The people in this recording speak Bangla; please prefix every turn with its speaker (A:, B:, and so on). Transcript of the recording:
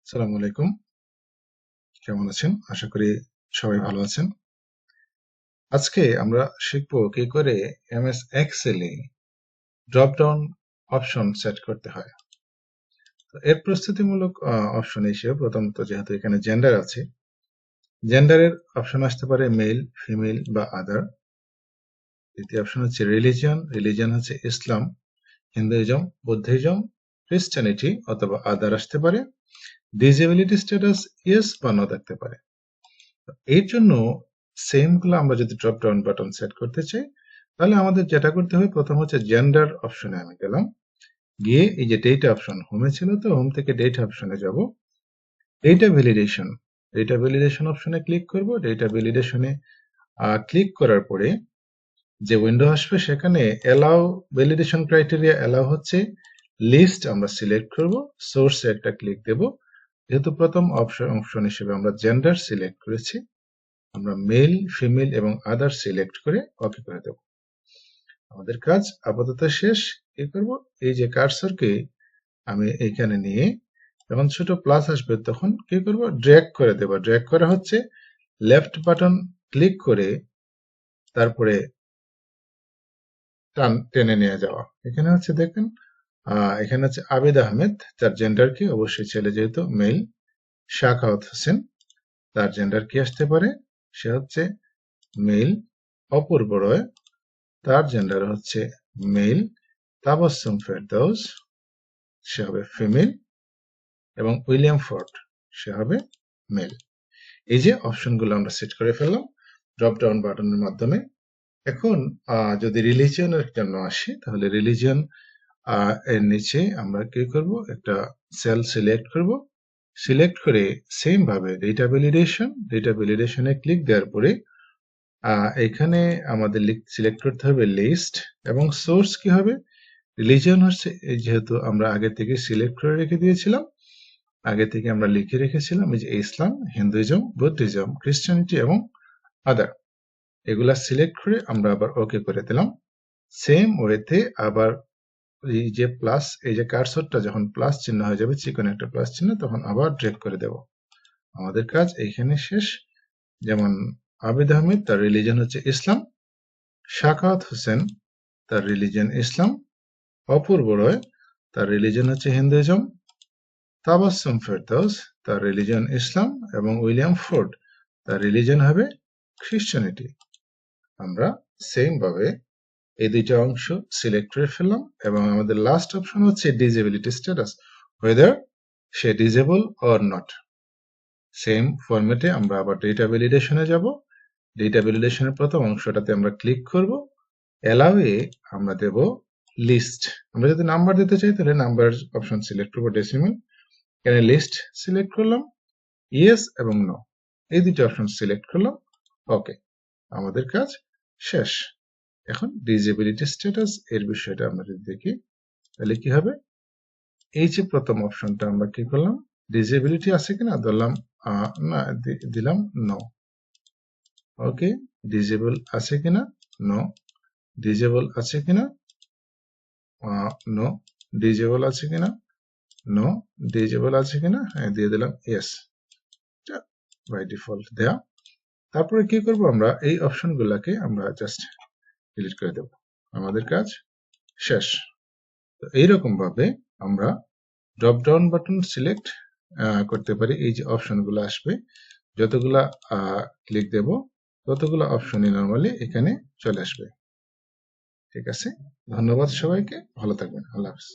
A: আসসালামু আলাইকুম। কেমন আছেন? আশা করি সবাই ভালো আছেন। আজকে আমরা শিখব কি করে এমএস এক্সেলে ড্রপ ডাউন অপশন সেট করতে হয়। তো এর প্রস্তুতিমূলক অপশন হিসেবে প্রথমত যেহেতু এখানে জেন্ডার আছে, জেন্ডারের অপশন আসতে পারে মেল, ফিমেল বা আদার। দ্বিতীয় অপশন হচ্ছে রিলিজিয়ন, রিলিজিয়ন হচ্ছে ইসলাম, হিন্দুইজম, বৌদ্ধিজম, খ্রিস্টানিটি অথবা আদার আসতে পারে। ডিসেবিলিটি স্ট্যাটাস ইয়েস বা নো থাকতে পারে। এর জন্য সেম গুলো আমরা যদি ড্রপ ডাউন বাটন সেট করতে চাই, তাহলে আমাদের যেটা করতে হবে প্রথম হচ্ছে জেন্ডার অপশনে আমি গেলাম, গিয়ে এই যে ডেটা অপশন হোমে ছিল, তো হোম থেকে ডেটা অপশনে যাব। ডেটা ভ্যালিডেশন অপশনে ক্লিক করব। ডেটা ভ্যালিডেশনে ক্লিক করার পরে যে উইন্ডো আসবে সেখানে অ্যালাউ ভ্যালিডেশন ক্রাইটেরিয়া অ্যালাউ হচ্ছে লিস্ট আমরা সিলেক্ট করব, সোর্সে একটা ক্লিক দেব। যেহেতু প্রথম অপশন হিসেবে আমরা জেন্ডার সিলেক্ট করেছি, আমরা মেল, ফিমেল এবং আদার সিলেক্ট করে ওকে করে দেব। আমাদের কাজ আপাতত শেষ। কি করব, এই যে কার্সরকে আমি এইখানে নিয়ে যখন ছোট প্লাস আসবে তখন কি করব, ড্র্যাগ করে দেব। ড্র্যাগ করা হচ্ছে লেফট বাটন ক্লিক করে তারপরে টেনে নিয়ে যাওয়া। এখানে হচ্ছে দেখেন, এখানে হচ্ছে আবিদ আহমেদ, তার জেন্ডার কি, অবশ্যই ছেলে যেহেতু মেল। শাখাওয়াত হোসেন, তার জেন্ডার কি আসতে পারে, সে হচ্ছে মেল। অপূর্ব রয়, তার জেন্ডার হচ্ছে মেল। তাবাসসুম ফেরদৌস, সে হবে ফিমেল। এবং উইলিয়াম ফোর্ড, সে হবে মেল। এই যে অপশনগুলো আমরা সেট করে ফেললাম ড্রপ ডাউন বাটনের মাধ্যমে। এখন যদি রিলিজিয়নের জন্য আসি, তাহলে রিলিজিয়ন এর নিচে আমরা কি করব, একটা সেল সিলেক্ট করব। সিলেক্ট করে সেম ভাবে ডেটা ভ্যালিডেশনে ক্লিক দেওয়ার পরে এখানে আমাদের সিলেক্ট করতে হবে লিস্ট, এবং সোর্স কি হবে, রিলিজিয়ন হচ্ছে যেহেতু আমরা আগে থেকে সিলেক্ট করে রেখে দিয়েছিলাম, আগে থেকে আমরা লিখে রেখেছিলাম এই যে ইসলাম, হিন্দুইজম, বৌদ্ধিজম, খ্রিস্টানিটি এবং আদার। এগুলা সিলেক্ট করে আমরা আবার ওকে করে দিলাম। সেম ওয়েতে আবার এই যে প্লাস, এই যে কার্সরটা যখন প্লাস চিহ্ন হয়ে যাবে, চিকন একটা প্লাস চিহ্ন, তখন আবার ড্র্যাগ করে দেব। আমাদের কাজ এইখানে শেষ। যেমন আবিদ আহমেদ, তার রিলিজন হচ্ছে ইসলাম। শাখাওয়াত হোসেন, তার রিলিজন ইসলাম। অপূর্ব রয়, তার রিলিজন হচ্ছে হিন্দুইজম। তাবাসসুম ফেরদৌস, তার রিলিজন ইসলাম। এবং উইলিয়াম ফোর্ড, তার রিলিজন হবে খ্রিস্টানিটি। আমরা সেম ভাবে এই দুইটা অংশ সিলেক্ট করে ফেললাম, এবং আমাদের লাস্ট অপশন হচ্ছে disability status, weather say disable or not. Same ফরম্যাটে আমরা আবার ডেটা ভ্যালিডেশনে যাব। ডেটা ভ্যালিডেশনের প্রথম অংশটাতে আমরা ক্লিক করব। অ্যালাউয়ে আমরা দেব লিস্ট। আমরা যদি নাম্বার দিতে চাই তাহলে নাম্বার অপশন সিলেক্ট করবো, ডেসিমেল। এখানে লিস্ট সিলেক্ট করলাম, ইয়েস এবং নো, এই দুটো অপশন সিলেক্ট করলাম, ওকে। আমাদের কাজ শেষ। এখন ডিসেবিলিটি স্ট্যাটাস এর বিষয়টা আমরা যদি দেখি, তাহলে কি হবে, এই যে প্রথম অপশনটা আমরা কি করলাম, ডিসেবিলিটি আছে কিনা ধরলাম, না দিলাম নো। ওকে, ডিসেবল আছে কিনা, নো। ডিসেবল আছে কিনা, নো। ডিসেবল আছে কিনা, নো। ডিসেবল আছে কিনা, হ্যাঁ দিয়ে দিলাম ইয়েস। বাই ডিফল্ট দেয়া। তারপরে কি করব, আমরা এই অপশনগুলোকে আমরা জাস্ট ডিলিট করে দেব। আমাদের কাজ শেষ। তো এইরকম ভাবে আমরা ড্রপ ডাউন বাটন সিলেক্ট করতে পারি। এই যে অপশনগুলো আসবে, যতগুলা ক্লিক দেব ততগুলো অপশনই নরমালি এখানে চলে আসবে। ঠিক আছে, ধন্যবাদ সবাইকে, ভালো থাকবেন, আল্লাহ হাফেজ।